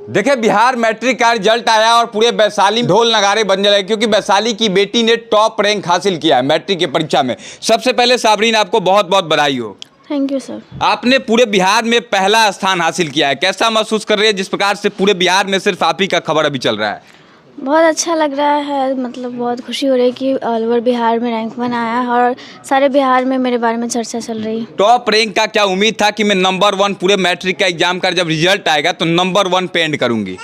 देखिए, बिहार मैट्रिक का रिजल्ट आया और पूरे वैशाली ढोल नगाड़े बजने लगे, क्योंकि वैशाली की बेटी ने टॉप रैंक हासिल किया है मैट्रिक की परीक्षा में। सबसे पहले साबरीन, आपको बहुत बहुत बधाई हो। Thank you sir. आपने पूरे बिहार में पहला स्थान हासिल किया है, कैसा महसूस कर रही है? जिस प्रकार से पूरे बिहार में सिर्फ आप ही का खबर अभी चल रहा है। बहुत अच्छा लग रहा है, मतलब बहुत खुशी हो रही है कि ऑल ओवर बिहार में रैंक 1 आया है और सारे बिहार में मेरे बारे में चर्चा चल रही है। टॉप रैंक का क्या उम्मीद था कि मैं नंबर 1 पूरे मैट्रिक का एग्जाम का जब रिजल्ट आएगा तो नंबर 1 पे एंड करूंगी?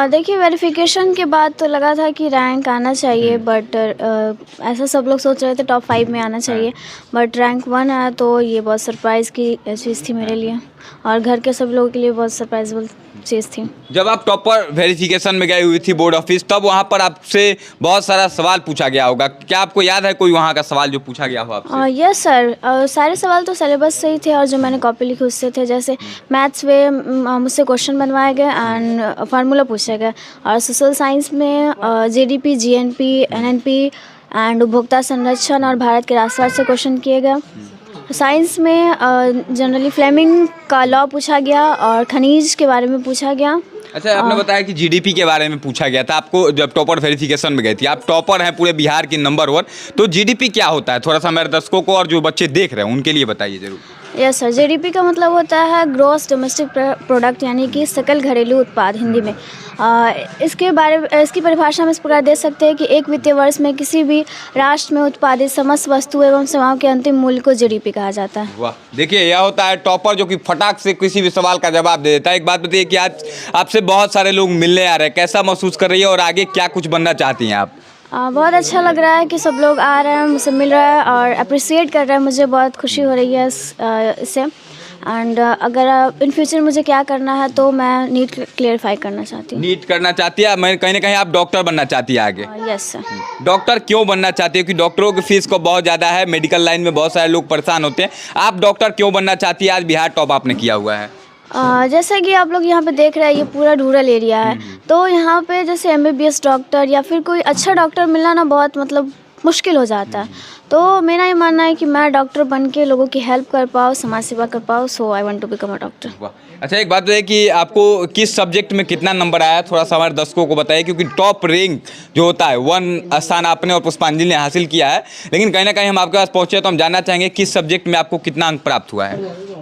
देखिए, वेरिफिकेशन के बाद तो लगा था कि रैंक आना चाहिए, बट ऐसा सब लोग सोच रहे थे टॉप 5 में आना चाहिए, बट रैंक 1 आया तो ये बहुत सरप्राइज़ की चीज़ थी मेरे लिए और घर के सब लोगों के लिए बहुत सरप्राइजेबल चीज़ थी। जब आप टॉपर वेरिफिकेशन में गई हुई थी बोर्ड ऑफिस, तब वहाँ पर आपसे बहुत सारा सवाल पूछा गया होगा, क्या आपको याद है कोई वहाँ का सवाल जो पूछा गया हो आपसे? यस सर, सारे सवाल तो सिलेबस से ही थे और जो मैंने कॉपी लिखी उससे थे। जैसे मैथ्स में मुझसे क्वेश्चन बनवाए गए एंड फार्मूला पूछा गया, और सोशल साइंस में जीडीपी, जीएनपी, एनएनपी एंड उपभोक्ता संरक्षण और भारत के राष्ट्रवाद से क्वेश्चन किए गए। साइंस में जनरली फ्लेमिंग का लॉ पूछा गया और खनिज के बारे में पूछा गया। अच्छा, आपने बताया कि जीडीपी के बारे में पूछा गया था आपको जब टॉपर वेरिफिकेशन में गई थी। आप टॉपर हैं पूरे बिहार की नंबर 1, तो जीडीपी क्या होता है? थोड़ा सा मेरे दर्शकों को और जो बच्चे देख रहे हैं उनके लिए बताइए जरूर। यस सर, जीडीपी का मतलब होता है ग्रॉस डोमेस्टिक प्रोडक्ट, यानी कि सकल घरेलू उत्पाद हिंदी में। इसकी परिभाषा हम इस प्रकार दे सकते हैं कि एक वित्तीय वर्ष में किसी भी राष्ट्र में उत्पादित समस्त वस्तु एवं सेवाओं के अंतिम मूल्य को जीडीपी कहा जाता है। वाह, देखिए यह होता है टॉपर जो कि फटाक से किसी भी सवाल का जवाब दे देता है। एक बात बताइए कि आज आपसे बहुत सारे लोग मिलने आ रहे हैं, कैसा महसूस कर रही है और आगे क्या कुछ बनना चाहती हैं आप? बहुत अच्छा लग रहा है कि सब लोग आ रहे हैं, मुझसे मिल रहा है और अप्रिसिएट कर रहे हैं। मुझे बहुत खुशी हो रही है इससे। एंड अगर इन फ्यूचर मुझे क्या करना है तो मैं नीट क्लियरफाई करना चाहती हूँ। नीट करना चाहती है? मैं कहीं ना कहीं आप डॉक्टर बनना चाहती है आगे? Yes sir. डॉक्टर क्यों बनना चाहती है? क्योंकि डॉक्टरों की फीस को बहुत ज़्यादा है, मेडिकल लाइन में बहुत सारे लोग परेशान होते हैं। आप डॉक्टर क्यों बनना चाहती है? आज बिहार टॉप आपने किया हुआ है। जैसा कि आप लोग यहाँ पे देख रहे हैं, ये पूरा रूरल एरिया है, तो यहाँ पे जैसे एमबीबीएस डॉक्टर या फिर कोई अच्छा डॉक्टर मिलना ना बहुत मतलब मुश्किल हो जाता है। तो मेरा ये मानना है कि मैं डॉक्टर बन के लोगों की हेल्प कर पाऊँ, समाज सेवा कर पाऊँ, so I want to become a doctor. अच्छा, एक बात बताइए कि आपको किस सब्जेक्ट में कितना नंबर आया? थोड़ा सा हमारे दर्शकों को बताइए, क्योंकि टॉप रैंक जो होता है 1 स्थान आपने और पुष्पांजलि ने हासिल किया है, लेकिन कहीं ना कहीं हम आपके पास पहुँचे तो हम जानना चाहेंगे किस सब्जेक्ट में आपको कितना अंक प्राप्त हुआ है?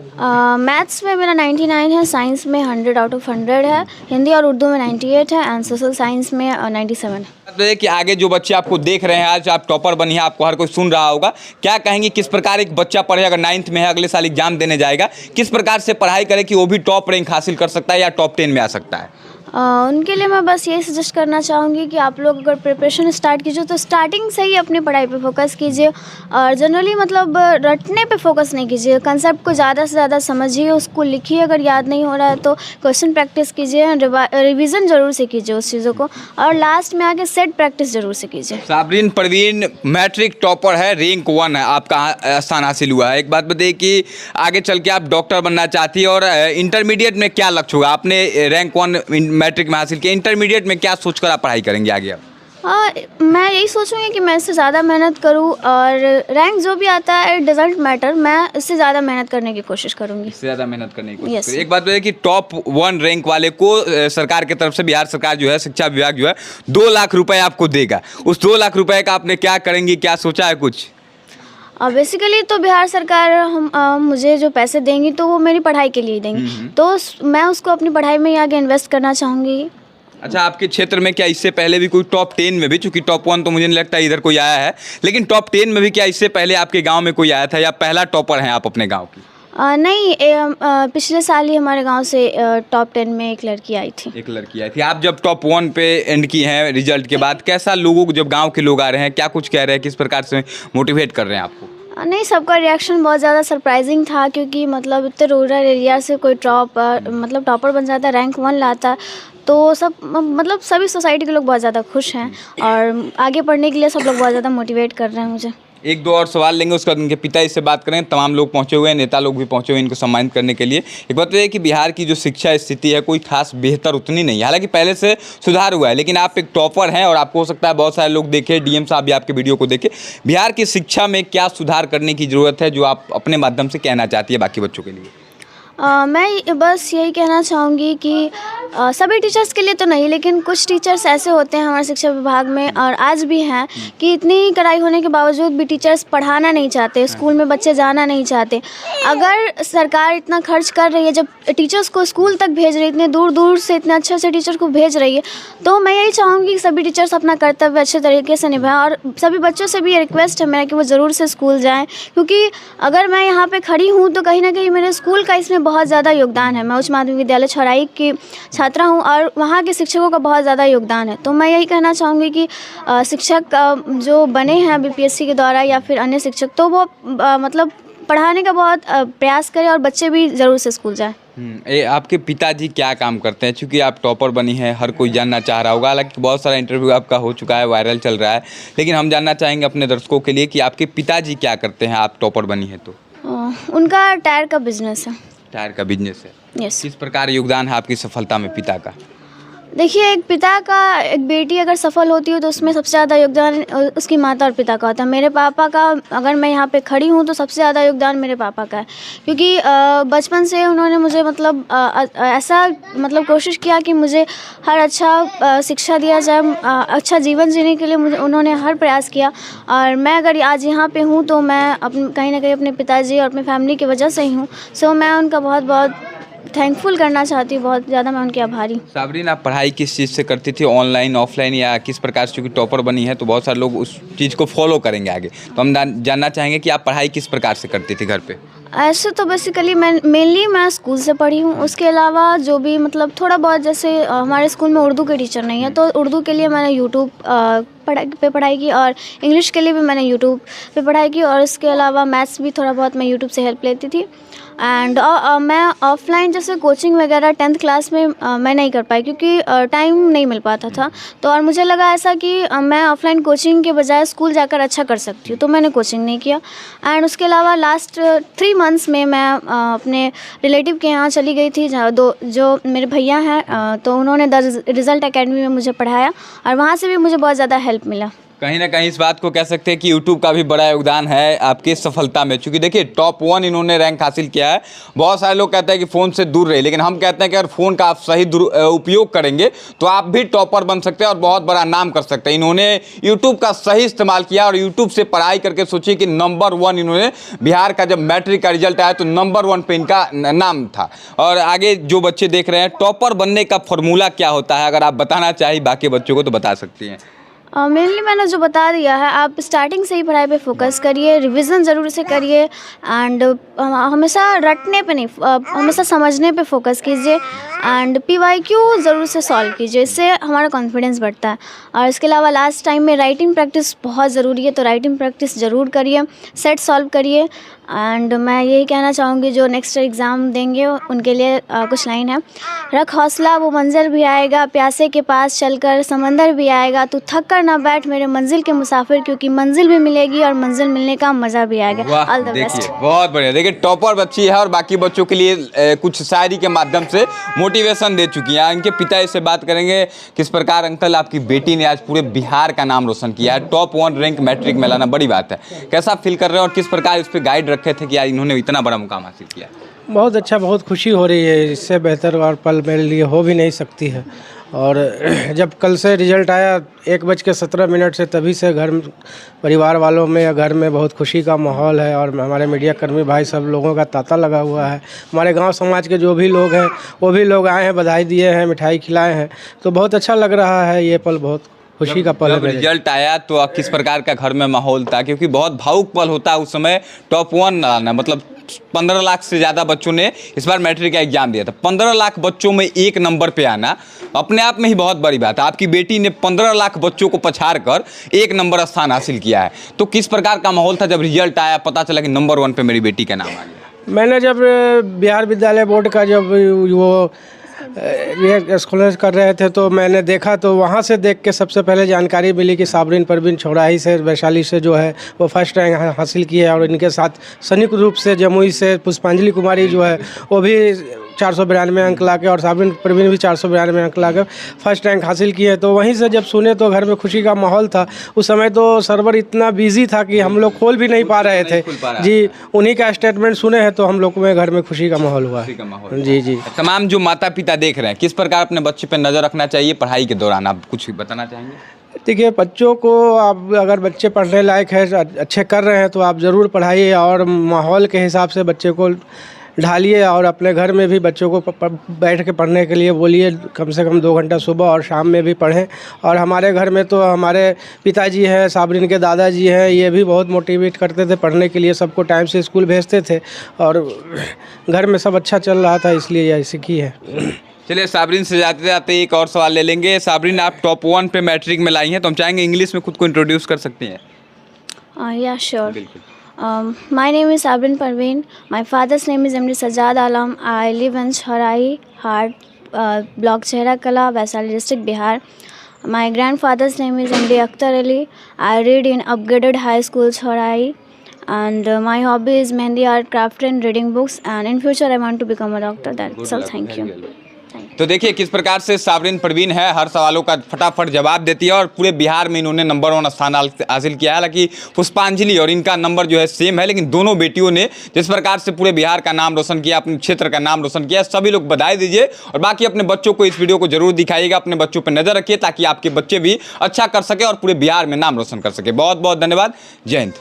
मैथ्स में मेरा 99 है, साइंस में 100 आउट ऑफ 100 है, हिंदी और उर्दू में 98 है एंड सोशल साइंस में 97 है। तो कि आगे जो बच्चे आपको देख रहे हैं, आज आप टॉपर बनी है, आपको हर कोई सुन रहा होगा, क्या कहेंगे किस प्रकार एक बच्चा पढ़े? अगर 9th में है, अगले साल एग्जाम देने जाएगा, किस प्रकार से पढ़ाई करे कि वो भी टॉप रैंक हासिल कर सकता है या टॉप 10 में आ सकता है? उनके लिए मैं बस यही सजेस्ट करना चाहूँगी कि आप लोग अगर प्रिपरेशन स्टार्ट कीजिए तो स्टार्टिंग से ही अपनी पढ़ाई पे फोकस कीजिए और जनरली मतलब रटने पे फोकस नहीं कीजिए। कंसेप्ट को ज़्यादा से ज़्यादा समझिए, उसको लिखिए, अगर याद नहीं हो रहा है तो क्वेश्चन प्रैक्टिस कीजिए, रिवीजन ज़रूर से कीजिए उस चीज़ों को, और लास्ट में आके सेट प्रैक्टिस ज़रूर से कीजिए। साबरीन परवीन मैट्रिक टॉपर है, रैंक 1 है, आपका स्थान हासिल हुआ है। एक बात बताइए कि आगे चल के आप डॉक्टर बनना चाहती है और इंटरमीडिएट में क्या लक्ष्य होगा? आपने रैंक 1 मैट्रिक में हासिल किया, इंटरमीडिएट में क्या सोचकर आप पढ़ाई करेंगे आगे आप? मैं यही सोचूंगी कि मैं इससे ज़्यादा मेहनत करूं और रैंक जो भी आता है इट डजंट मैटर, मैं इससे ज़्यादा मेहनत करने की कोशिश करूंगी। इससे ज़्यादा मेहनत करने की कोशिश Yes. करें। एक बात बताइए कि टॉप 1 रैंक वाले को सरकार की तरफ से बिहार सरकार जो है, शिक्षा विभाग जो है 2 लाख रुपए आपको देगा। उस 2 लाख रुपए का आपने क्या करेंगी, क्या सोचा है कुछ? बेसिकली तो बिहार सरकार मुझे जो पैसे देंगी तो वो मेरी पढ़ाई के लिए ही देंगी, तो मैं उसको अपनी पढ़ाई में ही आगे इन्वेस्ट करना चाहूँगी। अच्छा, आपके क्षेत्र में क्या इससे पहले भी कोई टॉप 10 में भी, चूंकि टॉप 1 तो मुझे नहीं लगता इधर कोई आया है, लेकिन टॉप 10 में भी क्या इससे पहले आपके गांव में कोई आया था या पहला टॉपर हैं आप अपने गांव की? नहीं, पिछले साल ही हमारे गांव से टॉप 10 में एक लड़की आई थी। एक लड़की आई थी। आप जब टॉप 1 पे एंड की हैं रिजल्ट के बाद, कैसा लोगों को, जब गांव के लोग आ रहे हैं, क्या कुछ कह रहे हैं, किस प्रकार से मोटिवेट कर रहे हैं आपको? नहीं, सबका रिएक्शन बहुत ज़्यादा सरप्राइजिंग था, क्योंकि मतलब इतने रूरल एरिया से कोई टॉपर बन जाता, रैंक 1 लाता, तो सब मतलब सभी सोसाइटी के लोग बहुत ज़्यादा खुश हैं और आगे पढ़ने के लिए सब लोग बहुत ज़्यादा मोटिवेट कर रहे हैं मुझे। एक दो और सवाल लेंगे, उसके बाद उनके पिता से बात करें। तमाम लोग पहुंचे हुए हैं, नेता लोग भी पहुंचे हुए हैं इनको सम्मानित करने के लिए। एक बात तो ये कि बिहार की जो शिक्षा स्थिति है कोई खास बेहतर उतनी नहीं है, हालांकि पहले से सुधार हुआ है, लेकिन आप एक टॉपर हैं और आपको हो सकता है बहुत सारे लोग देखें, डीएम साहब भी आपके वीडियो को देखें। बिहार की शिक्षा में क्या सुधार करने की ज़रूरत है जो आप अपने माध्यम से कहना चाहती है बाकी बच्चों के लिए? मैं बस यही कहना चाहूँगी कि सभी टीचर्स के लिए तो नहीं, लेकिन कुछ टीचर्स ऐसे होते हैं हमारे शिक्षा विभाग में और आज भी हैं कि इतनी कड़ाई होने के बावजूद भी टीचर्स पढ़ाना नहीं चाहते, स्कूल में बच्चे जाना नहीं चाहते। अगर सरकार इतना खर्च कर रही है, जब टीचर्स को स्कूल तक भेज रही है, इतने दूर दूर से इतने अच्छे अच्छे टीचर को भेज रही है, तो मैं यही चाहूँगी कि सभी टीचर्स अपना कर्तव्य अच्छे तरीके से निभाएं। और सभी बच्चों से भी ये रिक्वेस्ट है मेरा कि वो ज़रूर से स्कूल जाएँ, क्योंकि अगर मैं यहाँ पर खड़ी हूँ तो कहीं ना कहीं मेरे स्कूल का इसमें बहुत ज़्यादा योगदान है। मैं उच्च माध्यमिक विद्यालय छौराई की छात्रा हूँ और वहाँ के शिक्षकों का बहुत ज़्यादा योगदान है। तो मैं यही कहना चाहूँगी कि शिक्षक जो बने हैं बीपीएससी के द्वारा या फिर अन्य शिक्षक, तो वो मतलब पढ़ाने का बहुत प्रयास करें और बच्चे भी ज़रूर से स्कूल जाएं। आपके पिताजी क्या काम करते हैं? चूँकि आप टॉपर बनी हैं, हर कोई जानना चाह रहा होगा, हालांकि बहुत सारा इंटरव्यू आपका हो चुका है, वायरल चल रहा है, लेकिन हम जानना चाहेंगे अपने दर्शकों के लिए कि आपके पिताजी क्या करते हैं, आप टॉपर बनी है तो? उनका टायर का बिजनेस है। टायर का बिजनेस है। यस। किस प्रकार योगदान है आपकी सफलता में पिता का? देखिए, एक पिता का, एक बेटी अगर सफल होती हो तो उसमें सबसे ज़्यादा योगदान उसकी माता और पिता का होता है। मेरे पापा का, अगर मैं यहाँ पे खड़ी हूँ तो सबसे ज़्यादा योगदान मेरे पापा का है, क्योंकि बचपन से उन्होंने मुझे मतलब ऐसा मतलब कोशिश किया कि मुझे हर अच्छा शिक्षा दिया जाए, अच्छा जीवन जीने के लिए मुझे उन्होंने हर प्रयास किया। और मैं अगर आज यहाँ पे हूँ तो मैं कहीं ना कहीं अपने पिताजी और अपनी फैमिली की वजह से ही हूँ। सो मैं उनका बहुत बहुत थैंकफुल करना चाहती हूँ, बहुत ज़्यादा मैं उनकी आभारी हूँ। साबरीन, आप पढ़ाई किस चीज़ से करती थी, ऑनलाइन, ऑफलाइन, या किस प्रकार से? क्योंकि टॉपर बनी है तो बहुत सारे लोग उस चीज़ को फॉलो करेंगे आगे, तो हम जानना चाहेंगे कि आप पढ़ाई किस प्रकार से करती थी घर पे? ऐसे तो बेसिकली मैं स्कूल से पढ़ी हूँ। उसके अलावा जो भी मतलब थोड़ा बहुत, जैसे हमारे स्कूल में उर्दू के टीचर नहीं है तो उर्दू के लिए मैंने यूट्यूब पढ़ाई की, और इंग्लिश के लिए भी मैंने यूट्यूब पे पढ़ाई की, और इसके अलावा मैथ्स भी थोड़ा बहुत मैं यूट्यूब से हेल्प लेती थी। एंड मैं ऑफलाइन जैसे कोचिंग वगैरह 10th क्लास में मैं नहीं कर पाई, क्योंकि टाइम नहीं मिल पाता था। तो और मुझे लगा ऐसा कि मैं ऑफलाइन कोचिंग के बजाय स्कूल जाकर अच्छा कर सकती हूँ, तो मैंने कोचिंग नहीं किया। एंड उसके अलावा लास्ट 3 मंथ्स में मैं अपने रिलेटिव के यहाँ चली गई थी, जहाँ जो मेरे भैया हैं, तो उन्होंने द रिज़ल्ट एकेडमी में मुझे पढ़ाया और वहाँ से भी मुझे बहुत ज़्यादा हेल्प मिला। कहीं ना कहीं इस बात को कह सकते हैं कि यूट्यूब का भी बड़ा योगदान है आपकी सफलता में, क्योंकि देखिए टॉप 1 इन्होंने रैंक हासिल किया है। बहुत सारे लोग कहते हैं कि फ़ोन से दूर रहे, लेकिन हम कहते हैं कि अगर फ़ोन का आप सही उपयोग करेंगे तो आप भी टॉपर बन सकते हैं और बहुत बड़ा नाम कर सकते हैं। इन्होंने यूट्यूब का सही इस्तेमाल किया और यूट्यूब से पढ़ाई करके सोचिए कि नंबर 1 इन्होंने, बिहार का जब मैट्रिक का रिजल्ट आया तो नंबर 1 पे इनका नाम था। और आगे जो बच्चे देख रहे हैं, टॉपर बनने का फॉर्मूला क्या होता है, अगर आप बताना चाहिए बाकी बच्चों को तो बता सकती हैं। मेनली मैंने जो बता दिया है, आप स्टार्टिंग से ही पढ़ाई पे फोकस करिए, रिवीजन ज़रूर से करिए, एंड हमेशा रटने पे नहीं, हमेशा समझने पे फोकस कीजिए, एंड PYQ ज़रूर से सॉल्व कीजिए, इससे हमारा कॉन्फिडेंस बढ़ता है। और इसके अलावा लास्ट टाइम में राइटिंग प्रैक्टिस बहुत ज़रूरी है, तो राइटिंग प्रैक्टिस ज़रूर करिए, सेट सॉल्व करिए। एंड मैं यही कहना चाहूँगी जो नेक्स्ट एग्ज़ाम देंगे उनके लिए कुछ लाइन है। रख हौसला, वो मंज़िल भी आएगा, प्यासे के पास चलकर समंदर भी आएगा, तू थक कर ना बैठ मेरे मंजिल के मुसाफिर, क्योंकि मंजिल भी मिलेगी और मंजिल मिलने का मज़ा भी आएगा। All the best. बहुत बढ़िया। देखिए टॉपर बच्ची है और बाकी बच्चों के लिए कुछ शायरी के माध्यम से मोटिवेशन दे चुकी है। इनके पिता से बात करेंगे, किस प्रकार अंकल आपकी बेटी ने आज पूरे बिहार का नाम रोशन किया है, टॉप 1 रैंक मैट्रिक में लाना बड़ी बात है। कैसा फील कर रहे हैं और किस प्रकार इस पर गाइड रखे थे कि यार इन्होंने इतना बड़ा मुकाम हासिल किया? बहुत अच्छा, बहुत खुशी हो रही है। इससे बेहतर और पल मेरे लिए हो भी नहीं सकती है। और जब कल से रिज़ल्ट आया 1:17 से, तभी से घर परिवार वालों में या घर में बहुत खुशी का माहौल है। और हमारे मीडिया कर्मी भाई सब लोगों का तांता लगा हुआ है। हमारे गांव समाज के जो भी लोग हैं वो भी लोग आए हैं, बधाई दिए हैं, मिठाई खिलाए हैं, तो बहुत अच्छा लग रहा है। ये पल बहुत खुशी का पल है। जब रिजल्ट आया तो किस प्रकार का घर में माहौल था, क्योंकि बहुत भावुक पल होता है उस समय टॉप 1 लाना, मतलब 15 लाख से ज़्यादा बच्चों ने इस बार मैट्रिक का एग्जाम दिया था। 15 लाख बच्चों में 1 नंबर पे आना अपने आप में ही बहुत बड़ी बात है। आपकी बेटी ने 15 लाख बच्चों को पछाड़ कर 1 नंबर स्थान हासिल किया है, तो किस प्रकार का माहौल था जब रिजल्ट आया, पता चला कि नंबर 1 पे मेरी बेटी का नाम आ गया? मैंने जब बिहार विद्यालय बोर्ड का जब वो स्कॉलर कर रहे थे तो मैंने देखा, तो वहाँ से देख के सबसे पहले जानकारी मिली कि साबरीन परवीन छौराही से, वैशाली से जो है वो फर्स्ट रैंक हासिल की है। और इनके साथ संयुक्त रूप से जमुई से पुष्पांजलि कुमारी जो है वो भी 492 अंक लाके और साबिन परवीन भी 492 अंक लाके फर्स्ट रैंक हासिल किए। तो वहीं से जब सुने तो घर में खुशी का माहौल था। उस समय तो सर्वर इतना बिजी था कि हम लोग खोल भी नहीं पा रहे थे जी। उन्हीं का स्टेटमेंट सुने हैं तो हम लोग में घर में खुशी का माहौल हुआ है जी जी। तमाम जो माता पिता देख रहे हैं, किस प्रकार अपने बच्चे पर नज़र रखना चाहिए पढ़ाई के दौरान, आप कुछ बताना चाहेंगे? देखिए, बच्चों को आप अगर बच्चे पढ़ने लायक है, अच्छे कर रहे हैं तो आप ज़रूर पढ़ाइए और माहौल के हिसाब से बच्चे को ढालिए। और अपने घर में भी बच्चों को बैठ के पढ़ने के लिए बोलिए, कम से कम 2 घंटा सुबह और शाम में भी पढ़ें। और हमारे घर में तो हमारे पिताजी हैं, साबरीन के दादाजी हैं, ये भी बहुत मोटिवेट करते थे पढ़ने के लिए, सबको टाइम से स्कूल भेजते थे और घर में सब अच्छा चल रहा था, इसलिए यह सीखी है। चलिए, साबरीन से जाते जाते एक और सवाल ले लेंगे। साबरीन, आप टॉप 1 पे मैट्रिक में लाई हैं, तो हम चाहेंगे इंग्लिश में खुद को इंट्रोड्यूस कर सकती हैं? Yeah, sure. My name is Sabrin Parveen. My father's name is MD Sajjad Alam. I live in Chharai Hart, block Chehra Kala, Vaishali district, Bihar. My grandfather's name is MD Akhtar Ali. I read in upgraded high school Chharai. And my hobby is mehndi art, craft and reading books. And in future I want to become a doctor. That's all. Thank you. तो देखिए किस प्रकार से साबरीन परवीन है, हर सवालों का फटाफट जवाब देती है और पूरे बिहार में इन्होंने नंबर 1 स्थान हासिल किया है। हालांकि पुष्पांजलि और इनका नंबर जो है सेम है, लेकिन दोनों बेटियों ने जिस प्रकार से पूरे बिहार का नाम रोशन किया, अपने क्षेत्र का नाम रोशन किया, सभी लोग बधाई दीजिए। और बाकी अपने बच्चों को इस वीडियो को जरूर दिखाइएगा, अपने बच्चों पर नजर रखिए ताकि आपके बच्चे भी अच्छा कर सके और पूरे बिहार में नाम रोशन कर सके। बहुत बहुत धन्यवाद। जय हिंद।